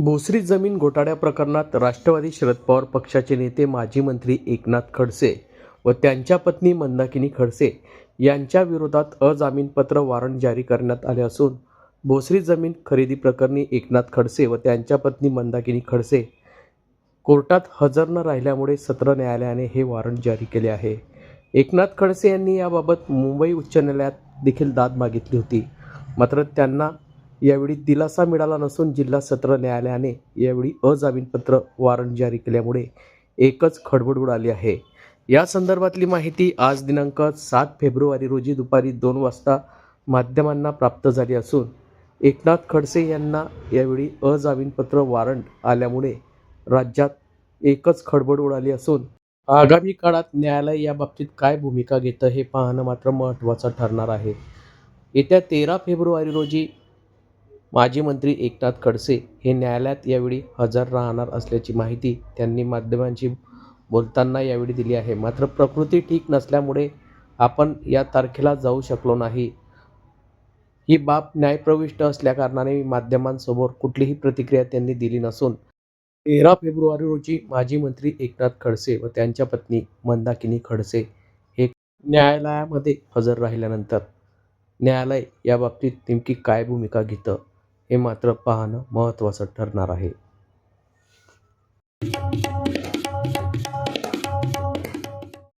भोसरी जमीन घोटाळ्या प्रकरणात राष्ट्रवादी शरद पवार पक्षाचे नेते माजी मंत्री एकनाथ खडसे व त्यांच्या पत्नी मंदाकिनी खडसे यांच्या विरोधात अजामीनपात्र वॉरंट जारी करण्यात आले असून भोसरी जमीन खरेदी प्रकरणी एकनाथ खडसे व त्यांच्या पत्नी मंदाकिनी खडसे कोर्टात हजर न राहिल्यामुळे सत्र न्यायालयाने हे वॉरंट जारी केले आहे। एकनाथ खडसे यांनी याबाबत मुंबई उच्च न्यायालयात देखील दाद मागितली होती, मात्र त्यांना यावेळी दिलासा मिळाला नसून जिल्हा सत्र न्यायालयाने यावेळी अजामीनपात्र वॉरंट जारी केल्यामुळे एकच खळबळ उडाली आहे। या संदर्भातली माहिती आज दिनांक 7 फेब्रुवारी रोजी दुपारी 2 वाजता माध्यमांना प्राप्त झाली असून एकनाथ खडसे यांना यावेळी अजामीनपात्र वॉरंट आल्यामुळे राज्यात एकच खळबळ उडाली असून आगामी काळात न्यायालय याबाबतीत काय भूमिका घेतं हे पाहणं मात्र महत्त्वाचं ठरणार आहे। येत्या 13 फेब्रुवारी रोजी माजी मंत्री एकनाथ खडसे हे न्यायालयात यावेळी हजर राहणार असल्याची माहिती त्यांनी माध्यमांशी बोलताना यावेळी दिली आहे। मात्र प्रकृती ठीक नसल्यामुळे आपण या तारखेला जाऊ शकलो नाही। ही बाब न्यायप्रविष्ट असल्याकारणाने माध्यमांसमोर कुठलीही प्रतिक्रिया त्यांनी दिली नसून 13 फेब्रुवारी रोजी माजी मंत्री एकनाथ खडसे व त्यांच्या पत्नी मंदाकिनी खडसे हे न्यायालयामध्ये हजर राहिल्यानंतर न्यायालय याबाबतीत नेमकी काय भूमिका घेतं हे मात्र पाहणं महत्त्वाचं ठरणार आहे।